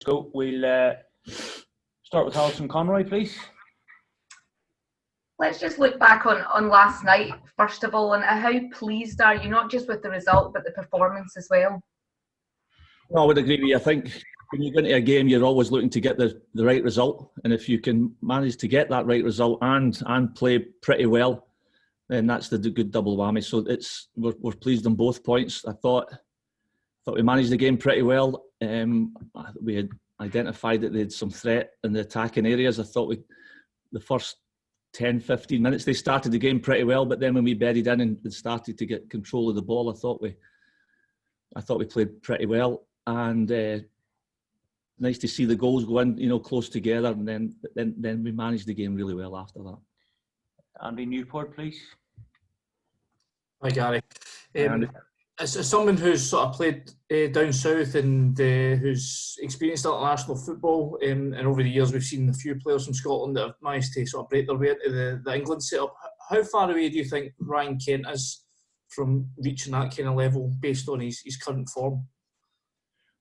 So we'll start with Alison Conroy, please. Let's just look back on last night, first of all, and how pleased are you, not just with the result, but the performance as well? No, I would agree with you. I think when you go into a game, you're always looking to get the right result. And if you can manage to get that right result and play pretty well, then that's the good double whammy. So we're pleased on both points. I thought we managed the game pretty well. We had identified that they had some threat in the attacking areas. I thought the first 10, 15 minutes, they started the game pretty well, but then when we bedded in and started to get control of the ball, I thought we played pretty well. And nice to see the goals go in, close together, and then we managed the game really well after that. Andy Newport, please. Hi, Gary. As someone who's sort of played down south and who's experienced international football, and over the years we've seen a few players from Scotland that have managed to sort of break their way into the England setup. How far away do you think Ryan Kent is from reaching that kind of level based on his current form?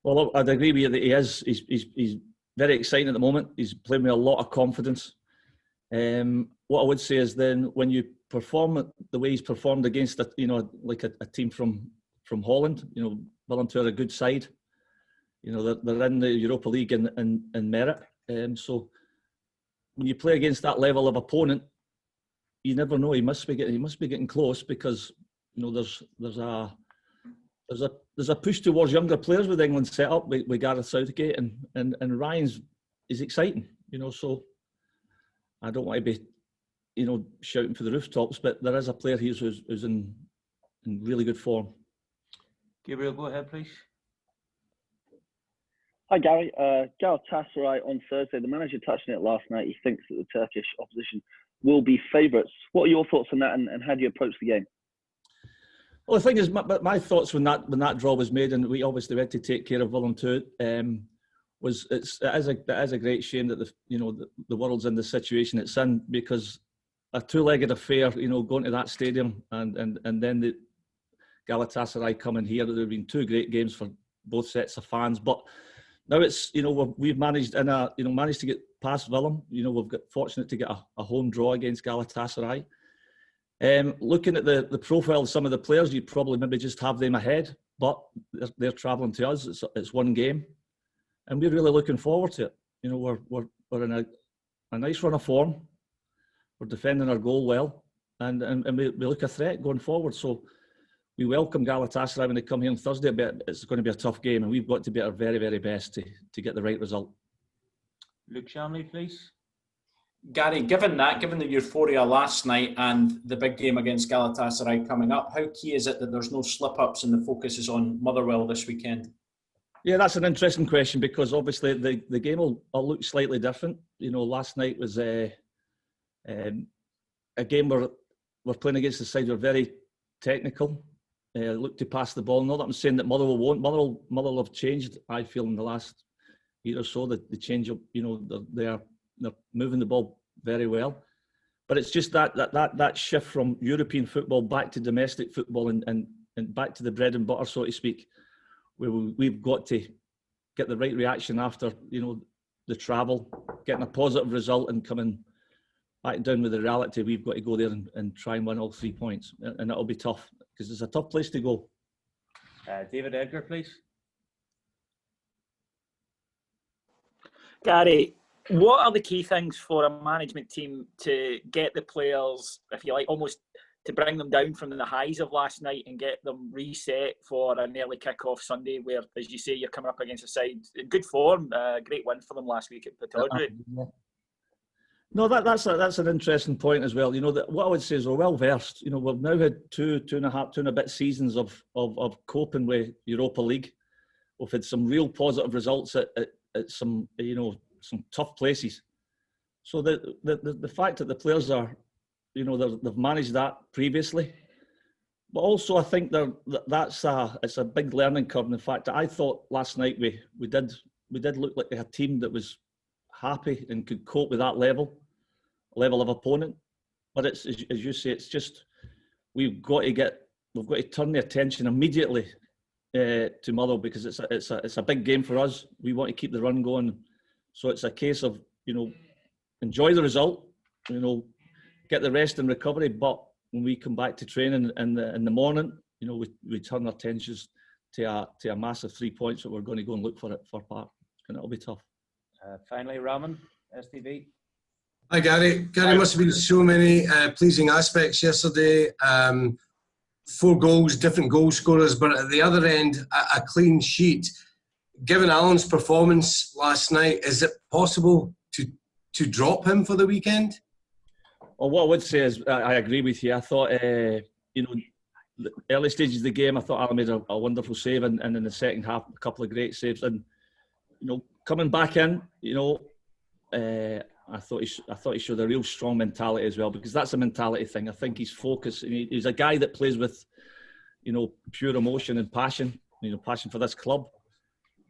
Well, I'd agree with you that he is. He's very exciting at the moment. He's playing with a lot of confidence. What I would say is then when you perform the way he's performed against a team from Holland, Willem are a good side. They're in the Europa League in merit. So when you play against that level of opponent, you never know. He must be getting close because there's a push towards younger players with England set up with Gareth Southgate and Ryan's is exciting. So I don't want to be shouting for the rooftops, but there is a player here who's in really good form. Gabriel, go ahead, please. Hi, Gary. Galatasaray on Thursday. The manager touched on it last night. He thinks that the Turkish opposition will be favourites. What are your thoughts on that, and how do you approach the game? Well, the thing is, my thoughts when that draw was made, and we obviously had to take care of Willem too, was it is a great shame that the world's in the situation it's in, because a two-legged affair, going to that stadium and then the Galatasaray coming here. There have been two great games for both sets of fans, but now it's we've managed to get past Willem. We've got fortunate to get a home draw against Galatasaray. Looking at the profile of some of the players, you'd probably maybe just have them ahead, but they're travelling to us. It's one game, and we're really looking forward to it. We're in a nice run of form. We're defending our goal well, and we look a threat going forward. So we welcome Galatasaray when they come here on Thursday. But it's going to be a tough game, and we've got to be at our very, very best to get the right result. Luke Shanley, please. Gary, given the euphoria last night and the big game against Galatasaray coming up, how key is it that there's no slip-ups and the focus is on Motherwell this weekend? Yeah, that's an interesting question, because obviously the game will look slightly different. Last night was a game where we're playing against the side who are very technical, look to pass the ball. Not that I'm saying that Motherwell won't. Motherwell have changed, I feel, in the last year or so. The change up, they're moving the ball very well. But it's just that shift from European football back to domestic football and back to the bread and butter, so to speak, where we've got to get the right reaction after, the travel, getting a positive result and coming back down with the reality. We've got to go there and try and win all 3 points. And that'll be tough, because it's a tough place to go. David Edgar, please. Gary, what are the key things for a management team to get the players, if you like, almost to bring them down from the highs of last night and get them reset for an early kick-off Sunday where, as you say, you're coming up against a side in good form? Great win for them last week at Pittodrie. No, that's an interesting point as well. What I would say is we're well versed. We've now had two and a bit seasons of coping with Europa League. We've had some real positive results at some some tough places. So the fact that the players are, they've managed that previously, but also I think it's a big learning curve. In the fact that I thought last night we did look like a team that was happy and could cope with that level of opponent. But it's, as you say, it's just we've got to turn the attention immediately to Motherwell because it's a big game for us. We want to keep the run going, so it's a case of enjoy the result, get the rest and recovery. But when we come back to training in the morning, we turn our attentions to a massive 3 points that we're going to go and look for Park, and it'll be tough. Finally, Raman, STV. Hi, Gary. Gary, must have been so many pleasing aspects yesterday. 4 goals, different goal scorers, but at the other end, a clean sheet. Given Alan's performance last night, is it possible to drop him for the weekend? Well, what I would say is I agree with you. I thought, the early stages of the game, I thought Alan made a wonderful save, and in the second half, a couple of great saves. And coming back in, I thought he showed a real strong mentality as well, because that's a mentality thing. I think he's focused. He's a guy that plays with, pure emotion and passion. Passion for this club.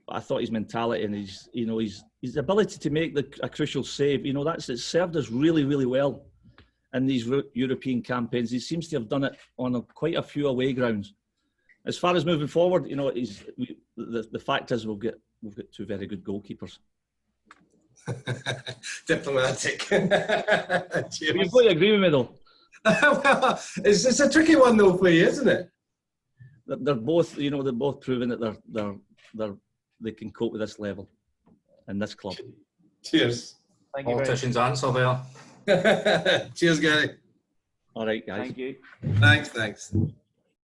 But I thought his mentality and his ability to make a crucial save. It's served us really, really well in these European campaigns. He seems to have done it on quite a few away grounds. As far as moving forward, the fact is we've got 2 very good goalkeepers. Diplomatic. You've got to agree with me though. Well, it's a tricky one though for you, isn't it? They're both, they're both proving that they can cope with this level and this club. Cheers. Thank you. Politician's answer there. Cheers, Gary. All right, guys. Thank you. Thanks.